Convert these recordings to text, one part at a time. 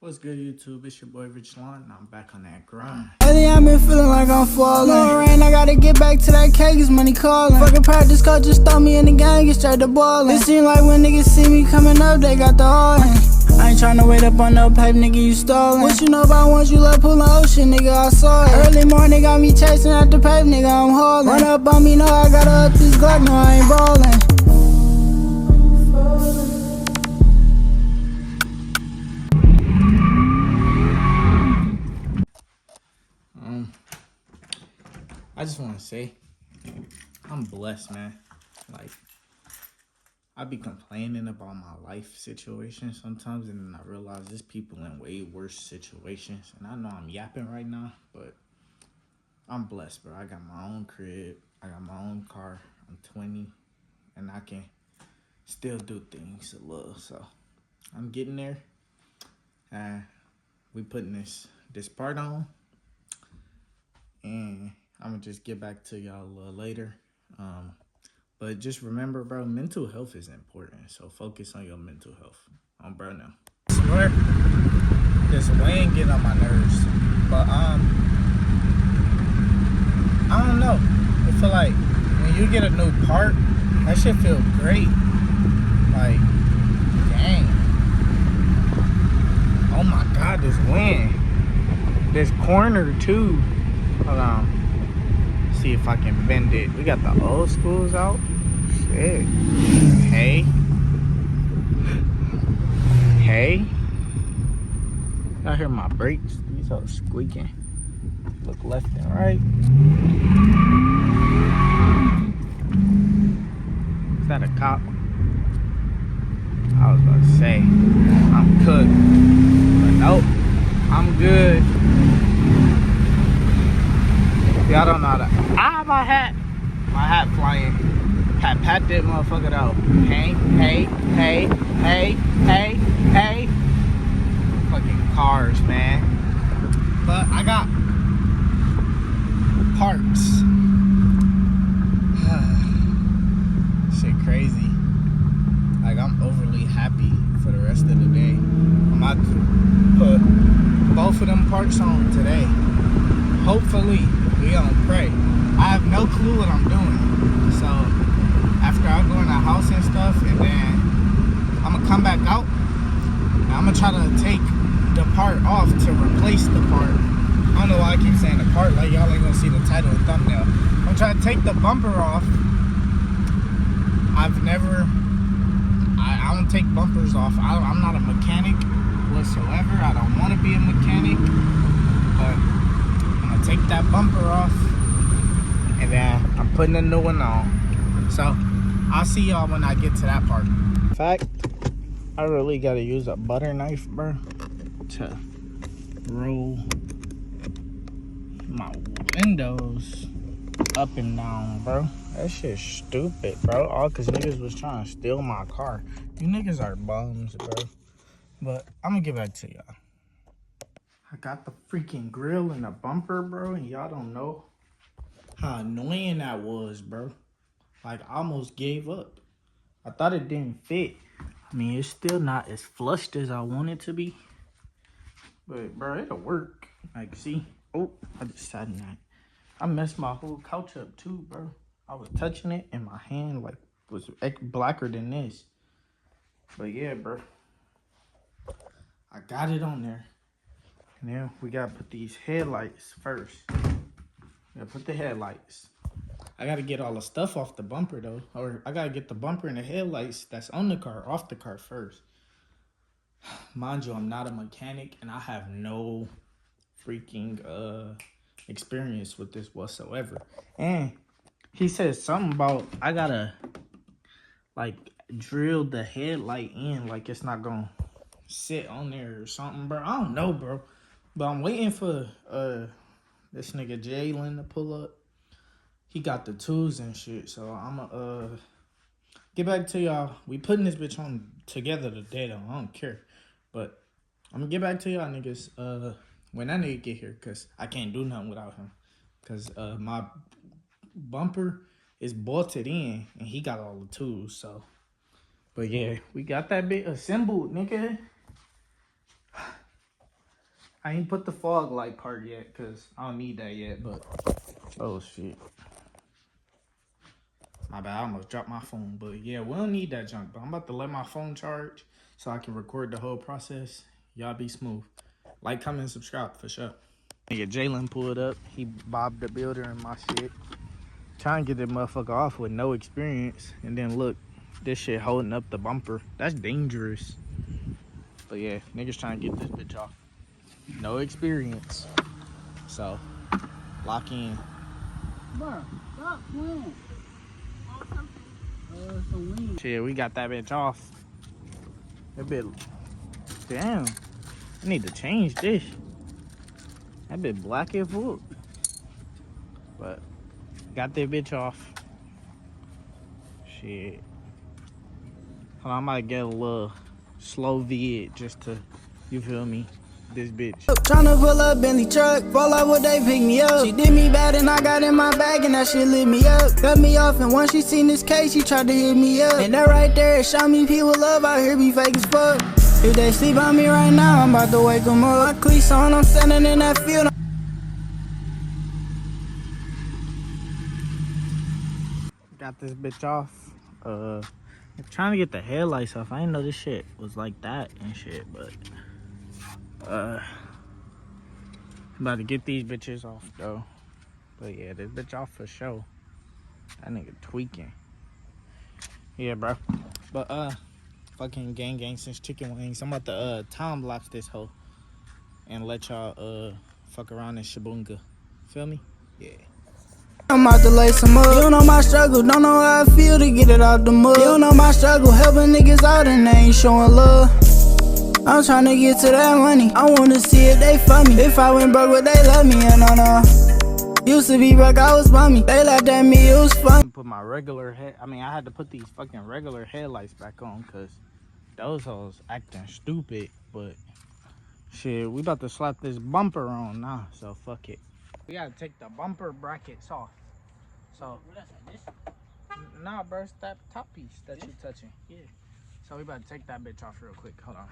What's good, YouTube? It's your boy Rich Lawn, and I'm back on that grind. Lately I've been feeling like I'm falling. No rain, I gotta get back to that cake, it's money calling. Fucking practice coach just throw me in the game, get straight to ballin'. It seem like when niggas see me coming up, they got the all in. I ain't tryna wait up on no pipe, nigga, you stallin'. What you know about once you love pulling ocean, nigga, I saw it. Early morning got me chasing out the pipe, nigga, I'm haulin'. Run up on me, know I gotta up this Glock, no, I ain't ballin'. I just want to say, I'm blessed, man. Like, I be complaining about my life situation sometimes, and then I realize there's people in way worse situations. And I know I'm yapping right now, but I'm blessed, bro. I got my own crib. I got my own car. I'm 20, and I can still do things a little. So I'm getting there. We putting this part on, and I'm gonna just get back to y'all a little later. But just remember, bro, mental health is important. So focus on your mental health. Bro, now. I swear, this wind getting on my nerves. But I don't know. I feel like when you get a new part, that shit feel great. Like, dang. Oh my God, this wind. This corner too. Hold on. See if I can bend it. We got the old schools out. Shit. Hey. Hey. I hear my brakes. These are squeaking. Look left and right. Is that a cop? I was about to say, I'm cooked. But nope. I'm good. Y'all don't know how to. My hat. My hat flying. Pat that motherfucker out. Hey. Fucking cars, man. But I got parts. Shit crazy. Like, I'm overly happy for the rest of the day. I'm about to put both of them parts on today. Hopefully, we gonna pray. I have no clue what I'm doing. So after I go in the house and stuff, and then I'm gonna come back out, and I'm gonna try to take the part off to replace the part. I don't know why I keep saying the part, like y'all ain't gonna see the title and thumbnail. I'm trying to take the bumper off. I don't take bumpers off. I'm not a mechanic whatsoever. I don't want to be a mechanic, but take that bumper off, and then I'm putting a new one on. So I'll see y'all when I get to that part. In fact, I really gotta use a butter knife, bro, to roll my windows up and down, bro. That shit's stupid, bro. All cause niggas was trying to steal my car. You niggas are bums, bro. But I'm gonna get back to y'all. I got the freaking grill and the bumper, bro, and y'all don't know how annoying that was, bro. Like, I almost gave up. I thought it didn't fit. I mean, it's still not as flushed as I want it to be. But, bro, it'll work. Like, see? Oh, I just sat in that. I messed my whole couch up, too, bro. I was touching it, and my hand, like, was blacker than this. But, yeah, bro. I got it on there. And then we gotta put these headlights first. Put the headlights. I gotta get all the stuff off the bumper though. Or I gotta get the bumper and the headlights that's on the car off the car first. Mind you, I'm not a mechanic and I have no freaking experience with this whatsoever. And he said something about I gotta like drill the headlight in, like it's not gonna sit on there or something, bro. I don't know, bro. But I'm waiting for this nigga Jalen to pull up. He got the tools and shit, so I'ma get back to y'all. We putting this bitch on together today though. I don't care. But I'm gonna get back to y'all niggas when that nigga get here, cause I can't do nothing without him. Cause my bumper is bolted in and he got all the tools, so. But yeah, we got that bit assembled, nigga. I ain't put the fog light part yet because I don't need that yet, but oh shit. My bad, I almost dropped my phone, but yeah, we don't need that junk. But I'm about to let my phone charge so I can record the whole process. Y'all be smooth. Like, comment, and subscribe for sure. Nigga Jalen pulled up. He bobbed the builder and my shit. Trying to get that motherfucker off with no experience. And then look, this shit holding up the bumper. That's dangerous. But yeah, niggas trying to get this bitch off. No experience. So, lock in. Bro, stop playing. Shit, we got that bitch off. That bitch, damn. I need to change this. That bitch black as fuck. But, got that bitch off. Shit. Hold on, I might get a little slow vid just to, you feel me, this bitch. Tryna pull up Bentley truck, fall out what they pick me up. She did me bad and I got in my bag and that shit lit me up. Cut me off and once she seen this case, she tried to hit me up. And that right there, show me people love out here be fake as fuck. If they sleep on me right now, I'm about to wake them up. My cleats on, I'm standing in that field. Got this bitch off. I'm trying to get the headlights off. I didn't know this shit was like that and shit, but I'm about to get these bitches off though. But yeah, this bitch off for sure. That nigga tweaking. Yeah, bro. But fucking gang since chicken wings. I'm about to time lapse this hoe and let y'all fuck around in Shabunga. Feel me? Yeah. I'm about to lace some up. You don't know my struggle, don't know how I feel to get it out the mud. You don't know my struggle, helping niggas out and they ain't showing love. I'm trying to get to that money, I wanna see if they for me. If I went broke, would they love me? And no. Used to be broke, I was bummy. They laughed at me, it was fun. Put my regular head, I had to put these fucking regular headlights back on because those hoes acting stupid. But shit, we about to slap this bumper on now, so fuck it. We gotta take the bumper brackets off. So, nah, bro, it's that top piece that you touching. Yeah. So we about to take that bitch off real quick. Hold on.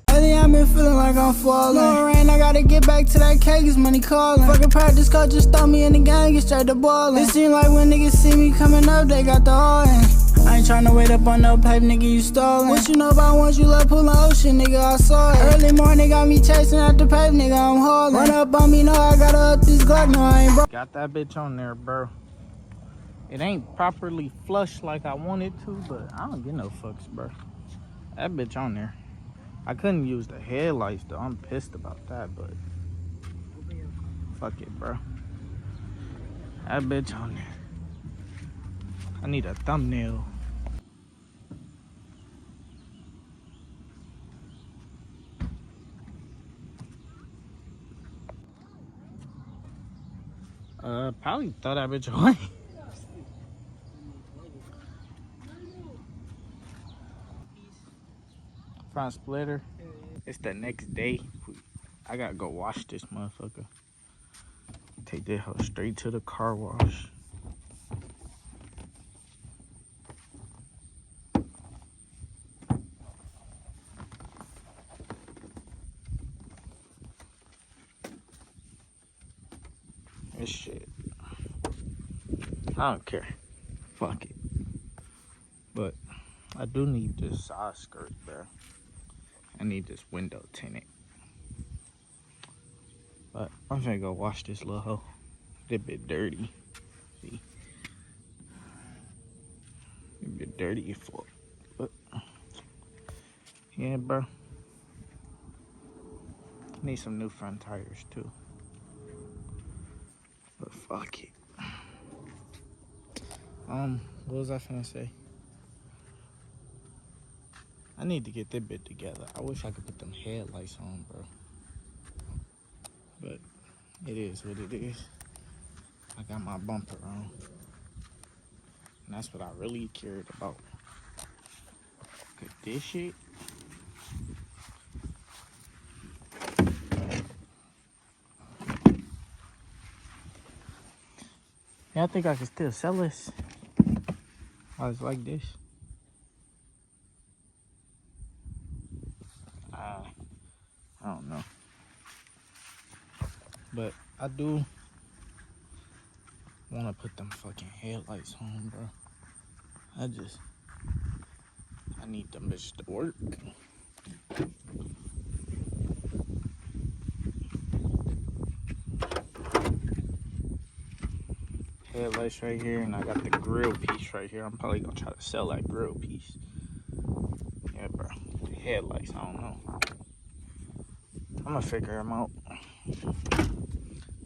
Lately I've been feeling like I'm falling. No rain, I gotta get back to that cake, it's money calling. Fucking practice coach just throw me in the game, get straight to ballin'. It seem like when niggas see me coming up, they got the all in. I ain't tryna wait up on no pipe, nigga, you stallin'. What you know about once you love pulling ocean, nigga, I saw it. Early morning got me chasing at the pipe, nigga, I'm haulin'. Run up on me, no, I gotta up this Glock, no, I ain't broke. Got that bitch on there, bro. It ain't properly flushed like I wanted to, but I don't get no fucks, bro. That bitch on there. I couldn't use the headlights though. I'm pissed about that, but fuck it, bro. That bitch on there. I need a thumbnail. Probably throw that bitch away. Front splitter. It's the next day. I gotta go wash this motherfucker. Take that hoe straight to the car wash. This shit, I don't care. Fuck it. But I do need this side skirt, bro. I need this window tinted. But I'm finna go wash this little hoe. It's a bit dirty. See? A bit dirty for it. But yeah, bro. Need some new front tires too. But fuck it. What was I finna say? I need to get that bit together. I wish I could put them headlights on, bro. But it is what it is. I got my bumper on. And that's what I really cared about. Cause this shit. Yeah, I think I can still sell this. I was like this. I don't know. But I do want to put them fucking headlights on, bro. I need them bitches to work. Headlights right here, and I got the grill piece right here. I'm probably gonna try to sell that grill piece. Yeah, bro. The headlights, I don't know. I'm gonna figure them out.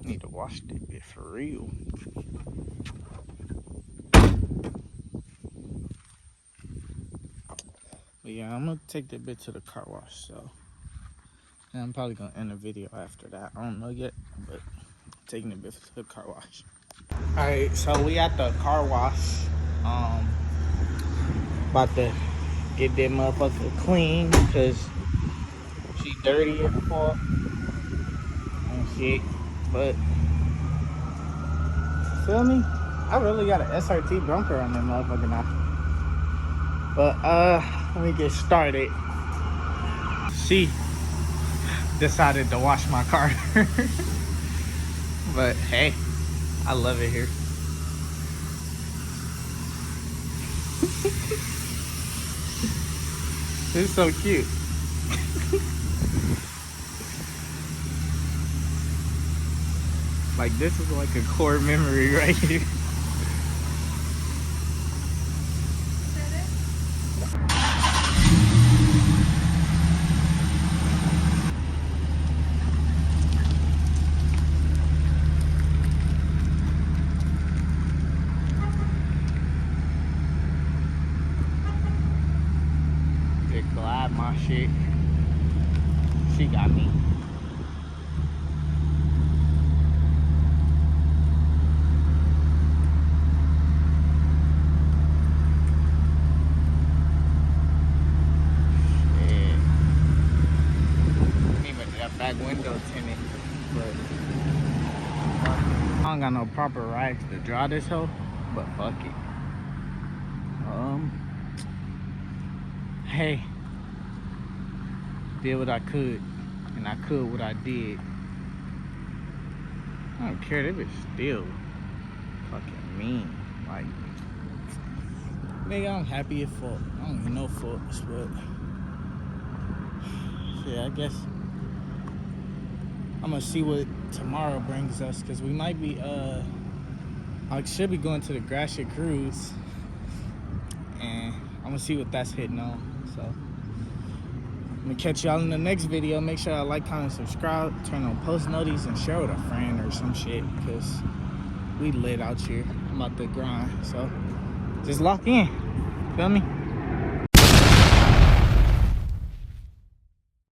Need to wash this bit for real. But yeah, I'm gonna take that bit to the car wash, so. And I'm probably gonna end the video after that. I don't know yet, but I'm taking the bit to the car wash. Alright, so we at the car wash. About to get that motherfucker clean, because she dirty as fuck and shit. But, feel me? I really got an SRT bumper on that motherfucker now. But, let me get started. She decided to wash my car. But, hey, I love it here. It's so cute. Like, this is like a core memory right here. Glide my shit. She got me. Shit. Even that back window tinted, but I don't got no proper rags to dry this hoe, but fuck it. Hey. Did what I could, and I could what I did. I don't care, they bitch still fucking mean. Like, nigga, I'm happy as fuck. I don't even know fucks, but yeah, I guess I'm gonna see what tomorrow brings us, because we might be I should be going to the Gratiot cruise, and I'm gonna see what that's hitting on. So I'm gonna catch y'all in the next video. Make sure y'all like, comment, subscribe, turn on post notices, and share with a friend or some shit, because we lit out here. I'm about to grind, so just lock in. Feel me?